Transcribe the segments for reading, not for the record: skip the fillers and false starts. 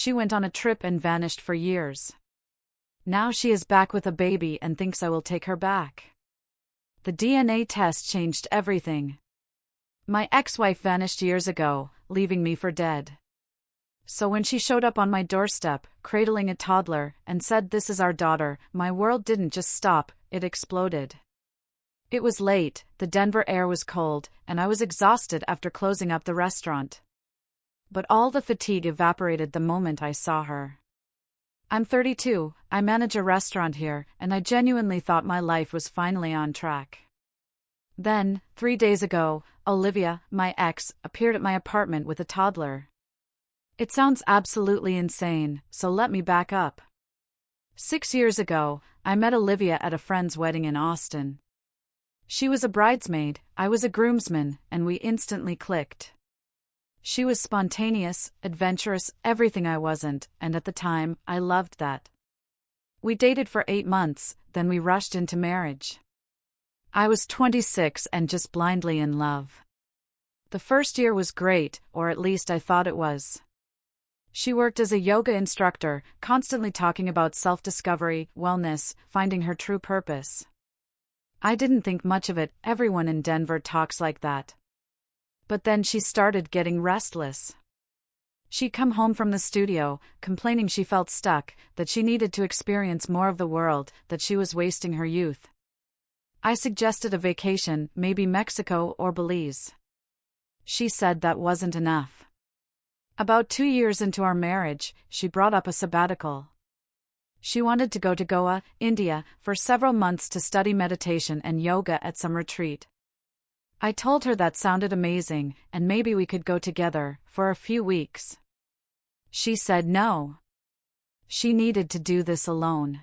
She went on a trip and vanished for years. Now she is back with a baby and thinks I will take her back. The DNA test changed everything. My ex-wife vanished years ago, leaving me for dead. So when she showed up on my doorstep, cradling a toddler, and said this is our daughter, my world didn't just stop, it exploded. It was late, the Denver air was cold, and I was exhausted after closing up the restaurant. But all the fatigue evaporated the moment I saw her. I'm 32, I manage a restaurant here, and I genuinely thought my life was finally on track. Then, 3 days ago, Olivia, my ex, appeared at my apartment with a toddler. It sounds absolutely insane, so let me back up. 6 years ago, I met Olivia at a friend's wedding in Austin. She was a bridesmaid, I was a groomsman, and we instantly clicked. She was spontaneous, adventurous, everything I wasn't, and at the time, I loved that. We dated for 8 months, then we rushed into marriage. I was 26 and just blindly in love. The first year was great, or at least I thought it was. She worked as a yoga instructor, constantly talking about self-discovery, wellness, finding her true purpose. I didn't think much of it, everyone in Denver talks like that. But then she started getting restless. She'd come home from the studio, complaining she felt stuck, that she needed to experience more of the world, that she was wasting her youth. I suggested a vacation, maybe Mexico or Belize. She said that wasn't enough. About 2 years into our marriage, she brought up a sabbatical. She wanted to go to Goa, India, for several months to study meditation and yoga at some retreat. I told her that sounded amazing, and maybe we could go together, for a few weeks. She said no. She needed to do this alone.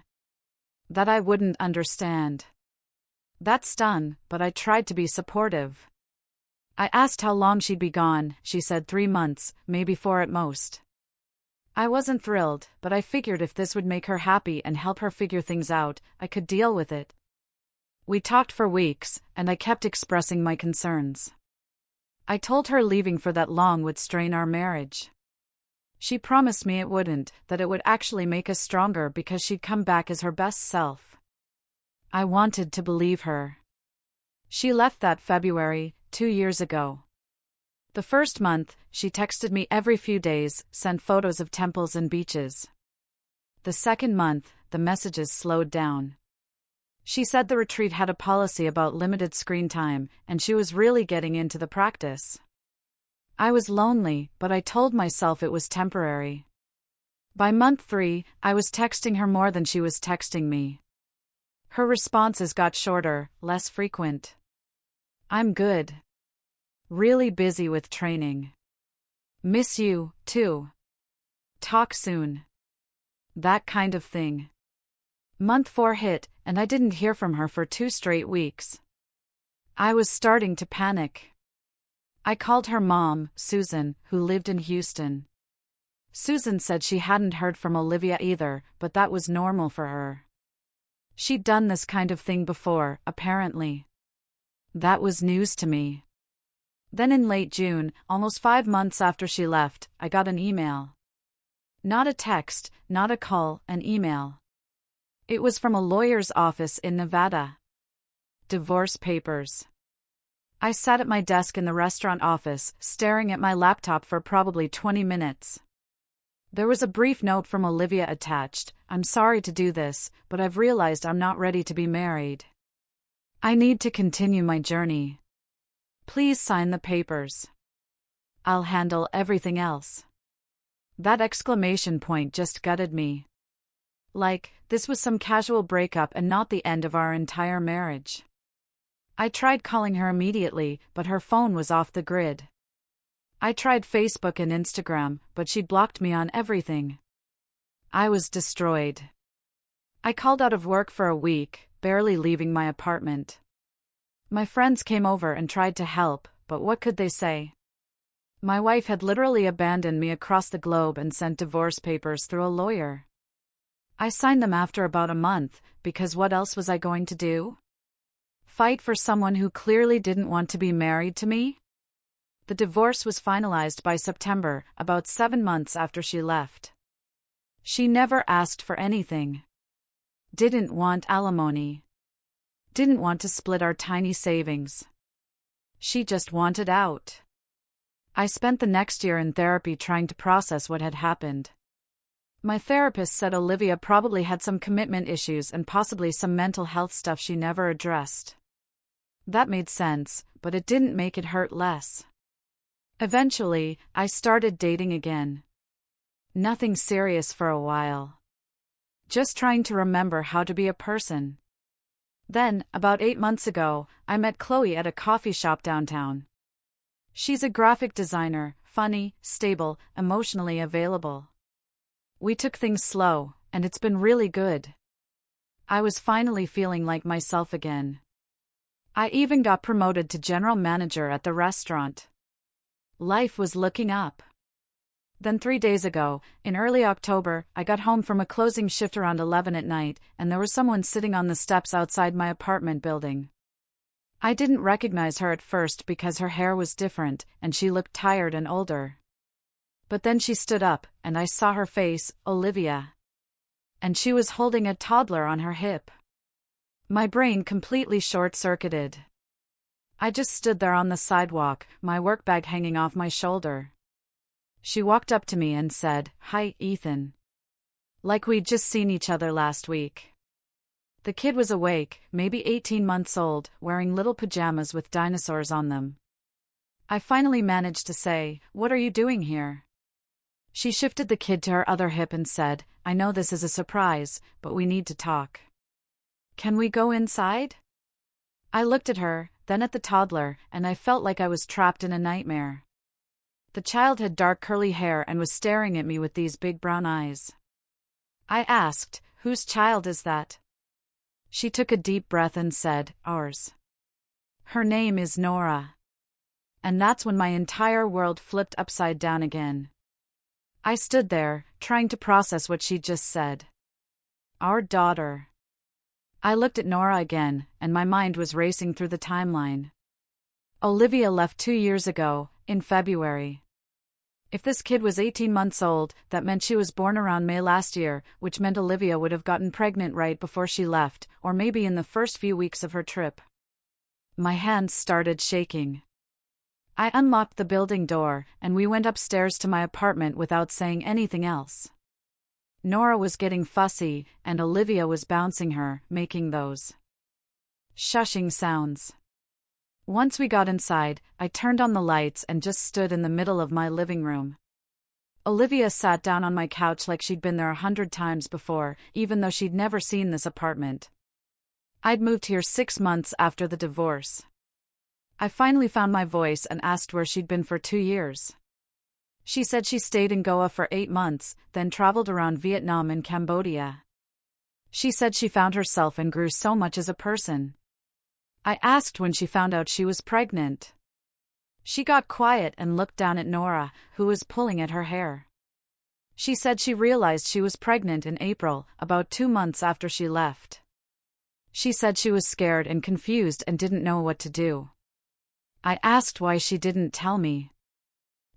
That I wouldn't understand. That stung, but I tried to be supportive. I asked how long she'd be gone, she said 3 months, maybe 4 at most. I wasn't thrilled, but I figured if this would make her happy and help her figure things out, I could deal with it. We talked for weeks, and I kept expressing my concerns. I told her leaving for that long would strain our marriage. She promised me it wouldn't, that it would actually make us stronger because she'd come back as her best self. I wanted to believe her. She left that February, 2 years ago. The first month, she texted me every few days, sent photos of temples and beaches. The second month, the messages slowed down. She said the retreat had a policy about limited screen time, and she was really getting into the practice. I was lonely, but I told myself it was temporary. By month 3, I was texting her more than she was texting me. Her responses got shorter, less frequent. I'm good. Really busy with training. Miss you, too. Talk soon. That kind of thing. Month 4 hit, and I didn't hear from her for 2 straight weeks. I was starting to panic. I called her mom, Susan, who lived in Houston. Susan said she hadn't heard from Olivia either, but that was normal for her. She'd done this kind of thing before, apparently. That was news to me. Then in late June, almost 5 months after she left, I got an email. Not a text, not a call, an email. It was from a lawyer's office in Nevada. Divorce papers. I sat at my desk in the restaurant office, staring at my laptop for probably 20 minutes. There was a brief note from Olivia attached. I'm sorry to do this, but I've realized I'm not ready to be married. I need to continue my journey. Please sign the papers. I'll handle everything else. That exclamation point just gutted me. Like, this was some casual breakup and not the end of our entire marriage. I tried calling her immediately, but her phone was off the grid. I tried Facebook and Instagram, but she blocked me on everything. I was destroyed. I called out of work for a week, barely leaving my apartment. My friends came over and tried to help, but what could they say? My wife had literally abandoned me across the globe and sent divorce papers through a lawyer. I signed them after about a month, because what else was I going to do? Fight for someone who clearly didn't want to be married to me? The divorce was finalized by September, about 7 months after she left. She never asked for anything. Didn't want alimony. Didn't want to split our tiny savings. She just wanted out. I spent the next year in therapy trying to process what had happened. My therapist said Olivia probably had some commitment issues and possibly some mental health stuff she never addressed. That made sense, but it didn't make it hurt less. Eventually, I started dating again. Nothing serious for a while. Just trying to remember how to be a person. Then, about 8 months ago, I met Chloe at a coffee shop downtown. She's a graphic designer, funny, stable, emotionally available. We took things slow, and it's been really good. I was finally feeling like myself again. I even got promoted to general manager at the restaurant. Life was looking up. Then 3 days ago, in early October, I got home from a closing shift around 11 at night, and there was someone sitting on the steps outside my apartment building. I didn't recognize her at first because her hair was different, and she looked tired and older. But then she stood up, and I saw her face, Olivia. And she was holding a toddler on her hip. My brain completely short-circuited. I just stood there on the sidewalk, my work bag hanging off my shoulder. She walked up to me and said, "Hi, Ethan." Like we'd just seen each other last week. The kid was awake, maybe 18 months old, wearing little pajamas with dinosaurs on them. I finally managed to say, "What are you doing here?" She shifted the kid to her other hip and said, "I know this is a surprise, but we need to talk. Can we go inside?" I looked at her, then at the toddler, and I felt like I was trapped in a nightmare. The child had dark curly hair and was staring at me with these big brown eyes. I asked, "Whose child is that?" She took a deep breath and said, "Ours. Her name is Nora." And that's when my entire world flipped upside down again. I stood there, trying to process what she'd just said. Our daughter. I looked at Nora again, and my mind was racing through the timeline. Olivia left 2 years ago, in February. If this kid was 18 months old, that meant she was born around May last year, which meant Olivia would have gotten pregnant right before she left, or maybe in the first few weeks of her trip. My hands started shaking. I unlocked the building door, and we went upstairs to my apartment without saying anything else. Nora was getting fussy, and Olivia was bouncing her, making those shushing sounds. Once we got inside, I turned on the lights and just stood in the middle of my living room. Olivia sat down on my couch like she'd been there 100 times before, even though she'd never seen this apartment. I'd moved here 6 months after the divorce. I finally found my voice and asked where she'd been for 2 years. She said she stayed in Goa for 8 months, then traveled around Vietnam and Cambodia. She said she found herself and grew so much as a person. I asked when she found out she was pregnant. She got quiet and looked down at Nora, who was pulling at her hair. She said she realized she was pregnant in April, about 2 months after she left. She said she was scared and confused and didn't know what to do. I asked why she didn't tell me.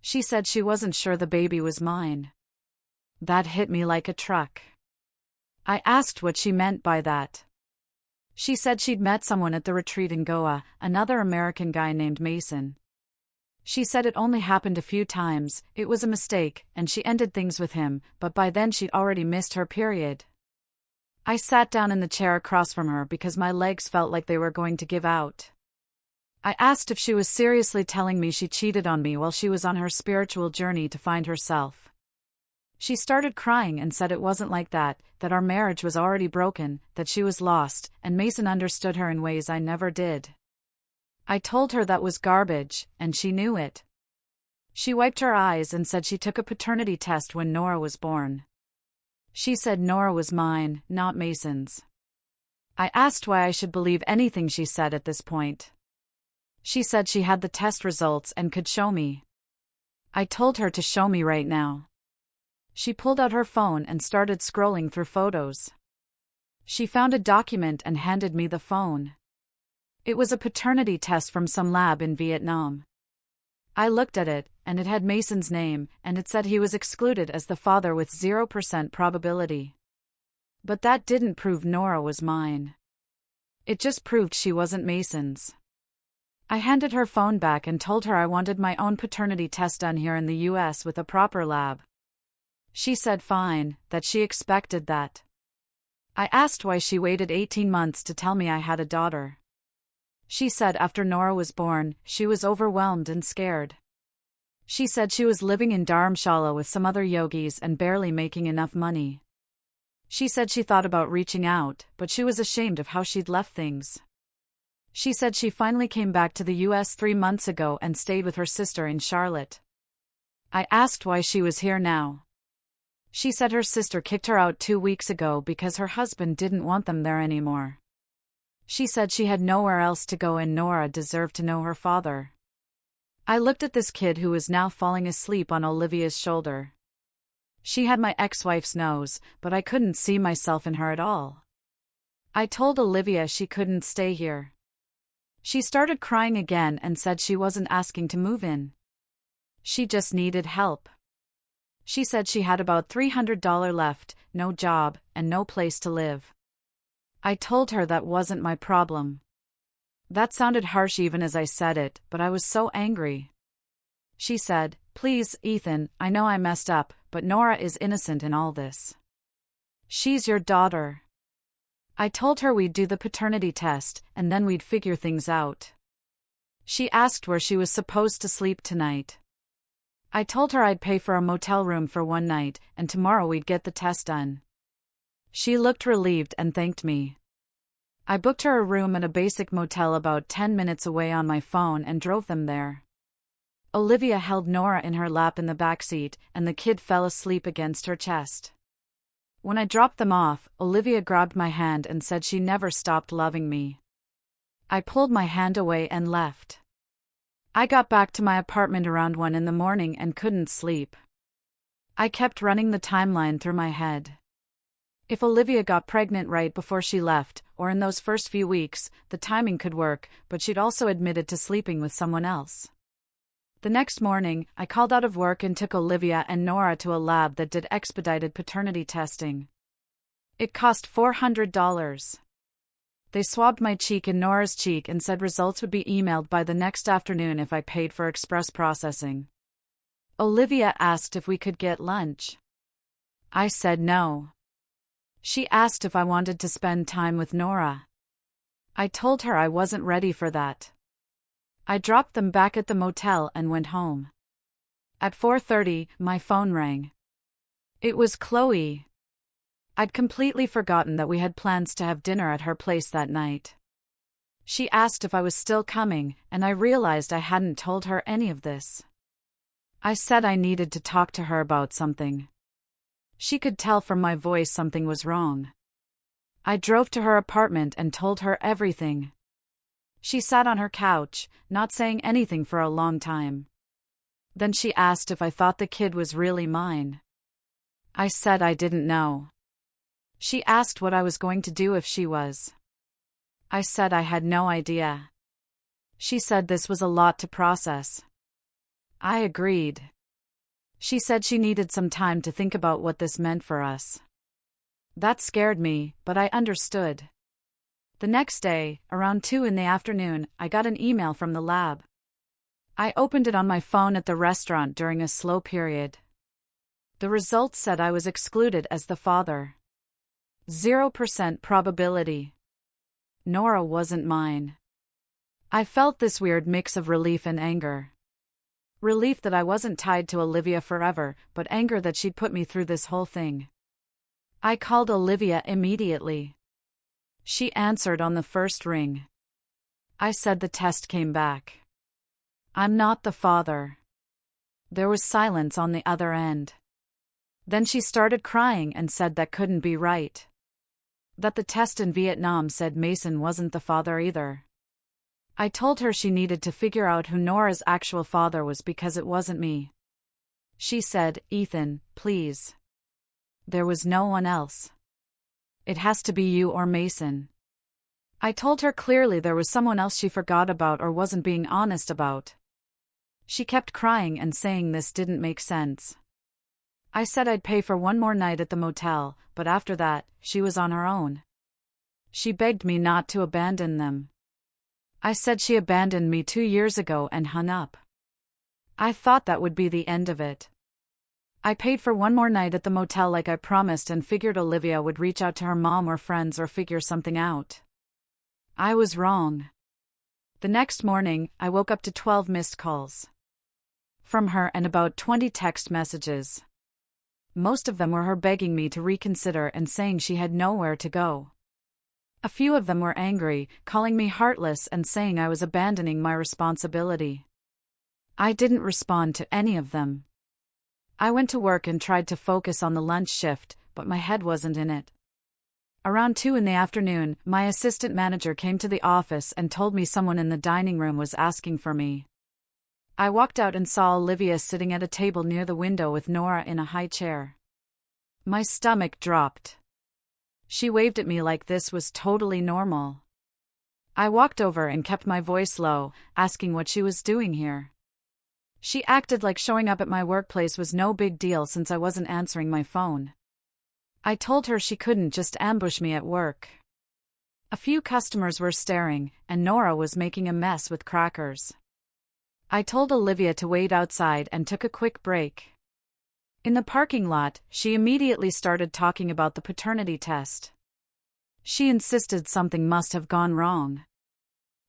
She said she wasn't sure the baby was mine. That hit me like a truck. I asked what she meant by that. She said she'd met someone at the retreat in Goa, another American guy named Mason. She said it only happened a few times, it was a mistake, and she ended things with him, but by then she'd already missed her period. I sat down in the chair across from her because my legs felt like they were going to give out. I asked if she was seriously telling me she cheated on me while she was on her spiritual journey to find herself. She started crying and said it wasn't like that our marriage was already broken, that she was lost, and Mason understood her in ways I never did. I told her that was garbage, and she knew it. She wiped her eyes and said she took a paternity test when Nora was born. She said Nora was mine, not Mason's. I asked why I should believe anything she said at this point. She said she had the test results and could show me. I told her to show me right now. She pulled out her phone and started scrolling through photos. She found a document and handed me the phone. It was a paternity test from some lab in Vietnam. I looked at it, and it had Mason's name, and it said he was excluded as the father with 0% probability. But that didn't prove Nora was mine. It just proved she wasn't Mason's. I handed her phone back and told her I wanted my own paternity test done here in the US with a proper lab. She said fine, that she expected that. I asked why she waited 18 months to tell me I had a daughter. She said after Nora was born, she was overwhelmed and scared. She said she was living in Dharamshala with some other yogis and barely making enough money. She said she thought about reaching out, but she was ashamed of how she'd left things. She said she finally came back to the US 3 months ago and stayed with her sister in Charlotte. I asked why she was here now. She said her sister kicked her out 2 weeks ago because her husband didn't want them there anymore. She said she had nowhere else to go and Nora deserved to know her father. I looked at this kid who was now falling asleep on Olivia's shoulder. She had my ex-wife's nose, but I couldn't see myself in her at all. I told Olivia she couldn't stay here. She started crying again and said she wasn't asking to move in. She just needed help. She said she had about $300 left, no job, and no place to live. I told her that wasn't my problem. That sounded harsh even as I said it, but I was so angry. She said, "Please, Ethan, I know I messed up, but Nora is innocent in all this. She's your daughter." I told her we'd do the paternity test, and then we'd figure things out. She asked where she was supposed to sleep tonight. I told her I'd pay for a motel room for one night, and tomorrow we'd get the test done. She looked relieved and thanked me. I booked her a room at a basic motel about 10 minutes away on my phone and drove them there. Olivia held Nora in her lap in the back seat, and the kid fell asleep against her chest. When I dropped them off, Olivia grabbed my hand and said she never stopped loving me. I pulled my hand away and left. I got back to my apartment around 1 in the morning and couldn't sleep. I kept running the timeline through my head. If Olivia got pregnant right before she left, or in those first few weeks, the timing could work, but she'd also admitted to sleeping with someone else. The next morning, I called out of work and took Olivia and Nora to a lab that did expedited paternity testing. It cost $400. They swabbed my cheek and Nora's cheek and said results would be emailed by the next afternoon if I paid for express processing. Olivia asked if we could get lunch. I said no. She asked if I wanted to spend time with Nora. I told her I wasn't ready for that. I dropped them back at the motel and went home. At 4:30, my phone rang. It was Chloe. I'd completely forgotten that we had plans to have dinner at her place that night. She asked if I was still coming, and I realized I hadn't told her any of this. I said I needed to talk to her about something. She could tell from my voice something was wrong. I drove to her apartment and told her everything. She sat on her couch, not saying anything for a long time. Then she asked if I thought the kid was really mine. I said I didn't know. She asked what I was going to do if she was. I said I had no idea. She said this was a lot to process. I agreed. She said she needed some time to think about what this meant for us. That scared me, but I understood. The next day, around 2 in the afternoon, I got an email from the lab. I opened it on my phone at the restaurant during a slow period. The results said I was excluded as the father. 0% probability. Nora wasn't mine. I felt this weird mix of relief and anger. Relief that I wasn't tied to Olivia forever, but anger that she'd put me through this whole thing. I called Olivia immediately. She answered on the first ring. I said the test came back. I'm not the father. There was silence on the other end. Then she started crying and said that couldn't be right. That the test in Vietnam said Mason wasn't the father either. I told her she needed to figure out who Nora's actual father was because it wasn't me. She said, "Ethan, please. There was no one else. It has to be you or Mason." I told her clearly there was someone else she forgot about or wasn't being honest about. She kept crying and saying this didn't make sense. I said I'd pay for one more night at the motel, but after that, she was on her own. She begged me not to abandon them. I said she abandoned me 2 years ago and hung up. I thought that would be the end of it. I paid for one more night at the motel like I promised and figured Olivia would reach out to her mom or friends or figure something out. I was wrong. The next morning, I woke up to 12 missed calls from her and about 20 text messages. Most of them were her begging me to reconsider and saying she had nowhere to go. A few of them were angry, calling me heartless and saying I was abandoning my responsibility. I didn't respond to any of them. I went to work and tried to focus on the lunch shift, but my head wasn't in it. Around 2 in the afternoon, my assistant manager came to the office and told me someone in the dining room was asking for me. I walked out and saw Olivia sitting at a table near the window with Nora in a high chair. My stomach dropped. She waved at me like this was totally normal. I walked over and kept my voice low, asking what she was doing here. She acted like showing up at my workplace was no big deal since I wasn't answering my phone. I told her she couldn't just ambush me at work. A few customers were staring, and Nora was making a mess with crackers. I told Olivia to wait outside and took a quick break. In the parking lot, she immediately started talking about the paternity test. She insisted something must have gone wrong.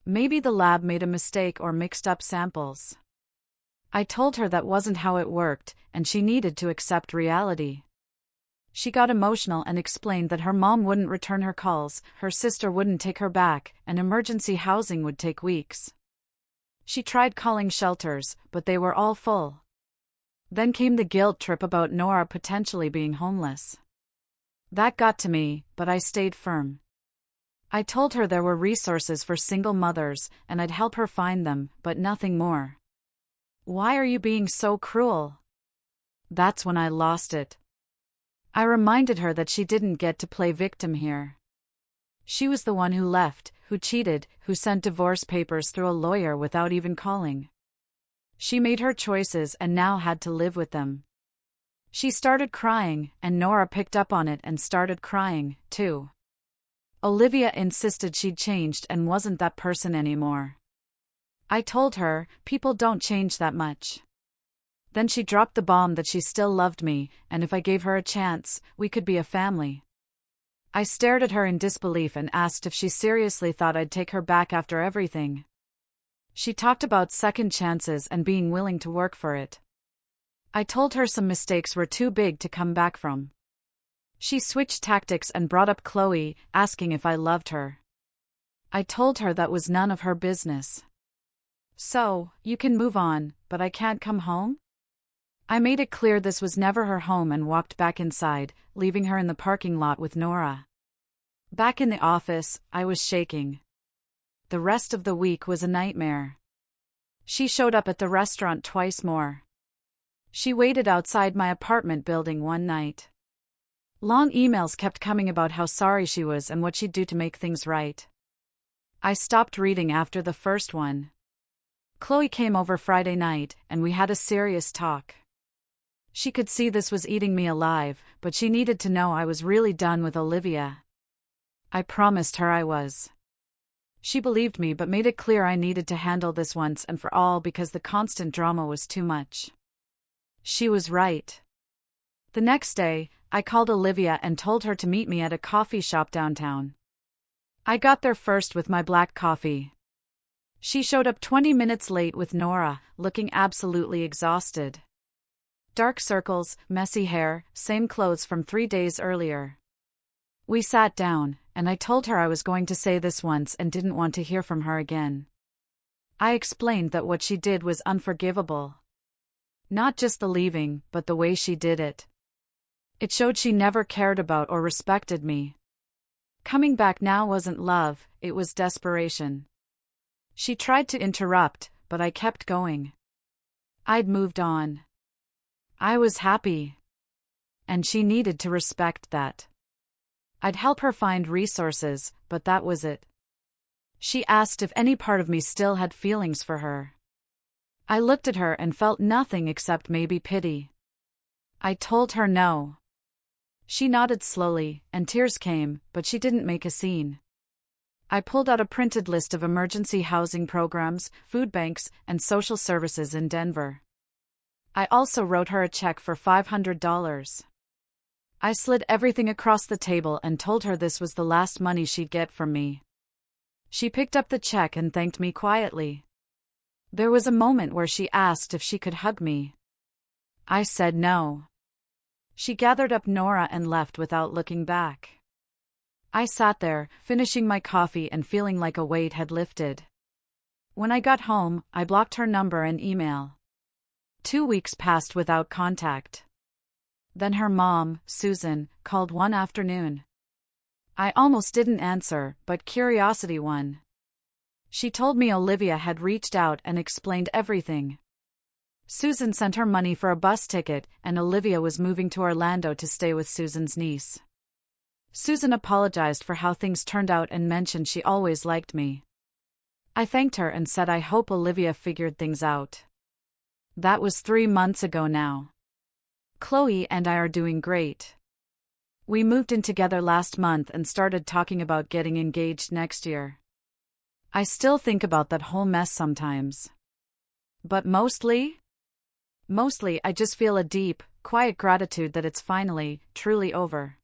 Maybe the lab made a mistake or mixed up samples. I told her that wasn't how it worked, and she needed to accept reality. She got emotional and explained that her mom wouldn't return her calls, her sister wouldn't take her back, and emergency housing would take weeks. She tried calling shelters, but they were all full. Then came the guilt trip about Nora potentially being homeless. That got to me, but I stayed firm. I told her there were resources for single mothers, and I'd help her find them, but nothing more. Why are you being so cruel? That's when I lost it. I reminded her that she didn't get to play victim here. She was the one who left, who cheated, who sent divorce papers through a lawyer without even calling. She made her choices and now had to live with them. She started crying, and Nora picked up on it and started crying, too. Olivia insisted she'd changed and wasn't that person anymore. I told her, people don't change that much. Then she dropped the bomb that she still loved me, and if I gave her a chance, we could be a family. I stared at her in disbelief and asked if she seriously thought I'd take her back after everything. She talked about second chances and being willing to work for it. I told her some mistakes were too big to come back from. She switched tactics and brought up Chloe, asking if I loved her. I told her that was none of her business. So, you can move on, but I can't come home? I made it clear this was never her home and walked back inside, leaving her in the parking lot with Nora. Back in the office, I was shaking. The rest of the week was a nightmare. She showed up at the restaurant twice more. She waited outside my apartment building one night. Long emails kept coming about how sorry she was and what she'd do to make things right. I stopped reading after the first one. Chloe came over Friday night, and we had a serious talk. She could see this was eating me alive, but she needed to know I was really done with Olivia. I promised her I was. She believed me but made it clear I needed to handle this once and for all because the constant drama was too much. She was right. The next day, I called Olivia and told her to meet me at a coffee shop downtown. I got there first with my black coffee. She showed up 20 minutes late with Nora, looking absolutely exhausted. Dark circles, messy hair, same clothes from 3 days earlier. We sat down, and I told her I was going to say this once and didn't want to hear from her again. I explained that what she did was unforgivable. Not just the leaving, but the way she did it. It showed she never cared about or respected me. Coming back now wasn't love, it was desperation. She tried to interrupt, but I kept going. I'd moved on. I was happy. And she needed to respect that. I'd help her find resources, but that was it. She asked if any part of me still had feelings for her. I looked at her and felt nothing except maybe pity. I told her no. She nodded slowly, and tears came, but she didn't make a scene. I pulled out a printed list of emergency housing programs, food banks, and social services in Denver. I also wrote her a check for $500. I slid everything across the table and told her this was the last money she'd get from me. She picked up the check and thanked me quietly. There was a moment where she asked if she could hug me. I said no. She gathered up Nora and left without looking back. I sat there, finishing my coffee and feeling like a weight had lifted. When I got home, I blocked her number and email. 2 weeks passed without contact. Then her mom, Susan, called one afternoon. I almost didn't answer, but curiosity won. She told me Olivia had reached out and explained everything. Susan sent her money for a bus ticket, and Olivia was moving to Orlando to stay with Susan's niece. Susan apologized for how things turned out and mentioned she always liked me. I thanked her and said I hope Olivia figured things out. That was 3 months ago now. Chloe and I are doing great. We moved in together last month and started talking about getting engaged next year. I still think about that whole mess sometimes. But mostly I just feel a deep, quiet gratitude that it's finally, truly over.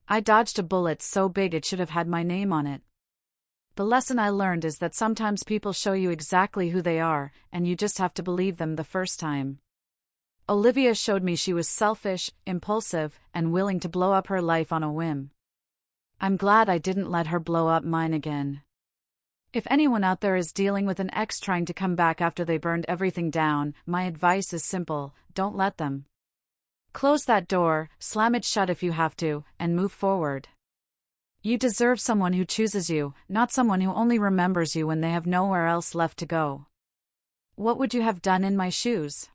I dodged a bullet so big it should have had my name on it. The lesson I learned is that sometimes people show you exactly who they are, and you just have to believe them the first time. Olivia showed me she was selfish, impulsive, and willing to blow up her life on a whim. I'm glad I didn't let her blow up mine again. If anyone out there is dealing with an ex trying to come back after they burned everything down, my advice is simple: don't let them. Close that door, slam it shut if you have to, and move forward. You deserve someone who chooses you, not someone who only remembers you when they have nowhere else left to go. What would you have done in my shoes?